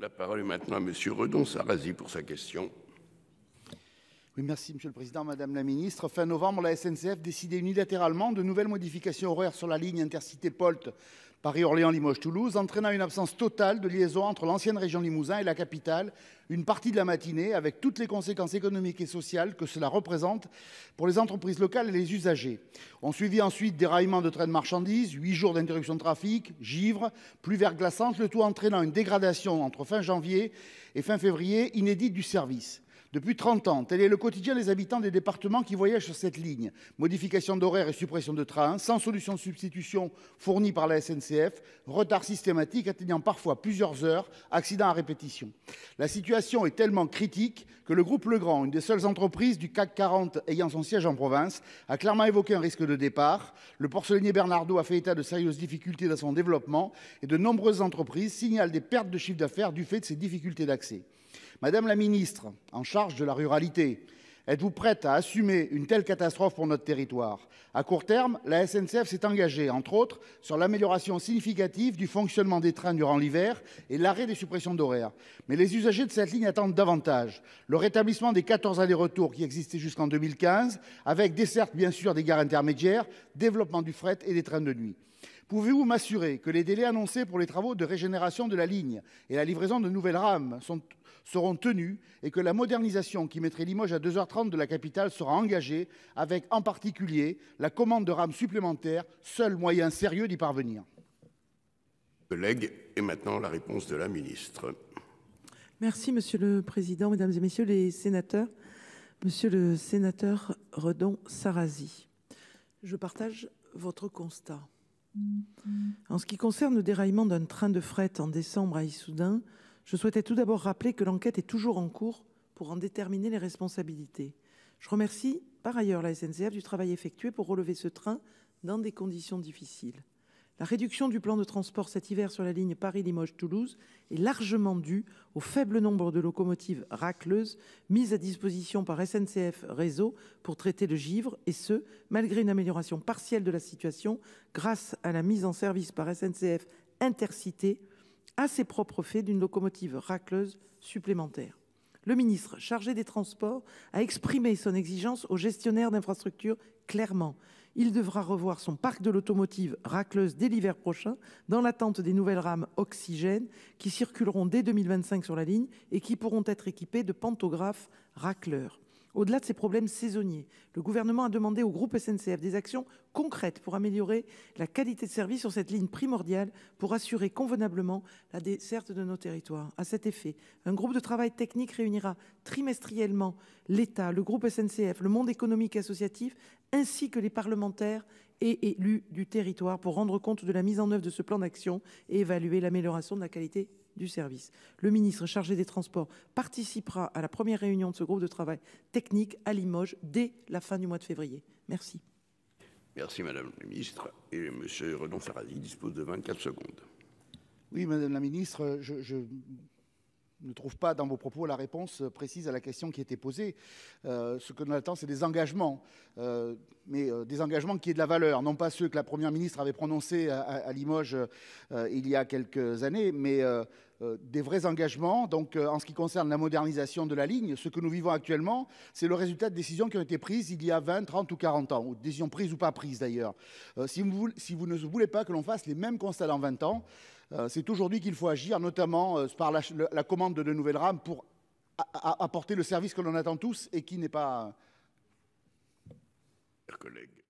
La parole est maintenant à Monsieur Redon-Sarrazy pour sa question. Oui, merci Monsieur le Président, Madame la Ministre. Fin novembre, la SNCF décidait unilatéralement de nouvelles modifications horaires sur la ligne Intercité POLT Paris-Orléans-Limoges-Toulouse, entraînant une absence totale de liaison entre l'ancienne région Limousin et la capitale, une partie de la matinée, avec toutes les conséquences économiques et sociales que cela représente pour les entreprises locales et les usagers. On suivit ensuite déraillement de trains de marchandises, 8 jours d'interruption de trafic, givre, pluie verglaçante, le tout entraînant une dégradation entre fin janvier et fin février inédite du service. Depuis 30 ans, tel est le quotidien des habitants des départements qui voyagent sur cette ligne. Modification d'horaires et suppression de trains, sans solution de substitution fournie par la SNCF, retard systématique atteignant parfois plusieurs heures, accidents à répétition. La situation est tellement critique que le groupe Legrand, une des seules entreprises du CAC 40 ayant son siège en province, a clairement évoqué un risque de départ. Le porcelainier Bernardaud a fait état de sérieuses difficultés dans son développement et de nombreuses entreprises signalent des pertes de chiffre d'affaires du fait de ces difficultés d'accès. Madame la ministre, en charge de la ruralité, êtes-vous prête à assumer une telle catastrophe pour notre territoire? À court terme, la SNCF s'est engagée, entre autres, sur l'amélioration significative du fonctionnement des trains durant l'hiver et l'arrêt des suppressions d'horaires. Mais les usagers de cette ligne attendent davantage. Le rétablissement des 14 allers-retours qui existaient jusqu'en 2015, avec desserte bien sûr des gares intermédiaires, développement du fret et des trains de nuit. Pouvez-vous m'assurer que les délais annoncés pour les travaux de régénération de la ligne et la livraison de nouvelles rames seront tenus et que la modernisation qui mettrait Limoges à 2h30 de la capitale sera engagée avec en particulier la commande de rames supplémentaires, seul moyen sérieux d'y parvenir? Collègue, et maintenant la réponse de la ministre. Merci Monsieur le Président, Mesdames et Messieurs les sénateurs. Monsieur le sénateur Redon-Sarrazy, je partage votre constat. En ce qui concerne le déraillement d'un train de fret en décembre à Issoudun, je souhaitais tout d'abord rappeler que l'enquête est toujours en cours pour en déterminer les responsabilités. Je remercie par ailleurs la SNCF du travail effectué pour relever ce train dans des conditions difficiles. La réduction du plan de transport cet hiver sur la ligne Paris-Limoges-Toulouse est largement due au faible nombre de locomotives racleuses mises à disposition par SNCF Réseau pour traiter le givre, et ce, malgré une amélioration partielle de la situation grâce à la mise en service par SNCF Intercité à ses propres faits d'une locomotive racleuse supplémentaire. Le ministre chargé des Transports a exprimé son exigence au gestionnaire d'infrastructure clairement. Il devra revoir son parc de locomotives racleuses dès l'hiver prochain, dans l'attente des nouvelles rames oxygène qui circuleront dès 2025 sur la ligne et qui pourront être équipées de pantographes racleurs. Au-delà de ces problèmes saisonniers, le gouvernement a demandé au groupe SNCF des actions concrètes pour améliorer la qualité de service sur cette ligne primordiale pour assurer convenablement la desserte de nos territoires. À cet effet, un groupe de travail technique réunira trimestriellement l'État, le groupe SNCF, le monde économique et associatif, ainsi que les parlementaires et élus du territoire pour rendre compte de la mise en œuvre de ce plan d'action et évaluer l'amélioration de la qualité du service. Le ministre chargé des Transports participera à la première réunion de ce groupe de travail technique à Limoges dès la fin du mois de février. Merci. Merci Madame la ministre. Et Monsieur Redon-Sarrazy dispose de 24 secondes. Oui, Madame la ministre, je ne trouve pas dans vos propos la réponse précise à la question qui était posée. Ce que l'on attend, c'est des engagements, mais des engagements qui aient de la valeur, non pas ceux que la Première ministre avait prononcés à Limoges il y a quelques années, mais des vrais engagements. Donc, en ce qui concerne la modernisation de la ligne, ce que nous vivons actuellement, c'est le résultat de décisions qui ont été prises il y a 20, 30 ou 40 ans, ou décisions prises ou pas prises d'ailleurs. Si vous ne voulez pas que l'on fasse les mêmes constats dans 20 ans, c'est aujourd'hui qu'il faut agir, notamment par la commande de nouvelles rames pour apporter le service que l'on attend tous et qui n'est pas... Chers collègues.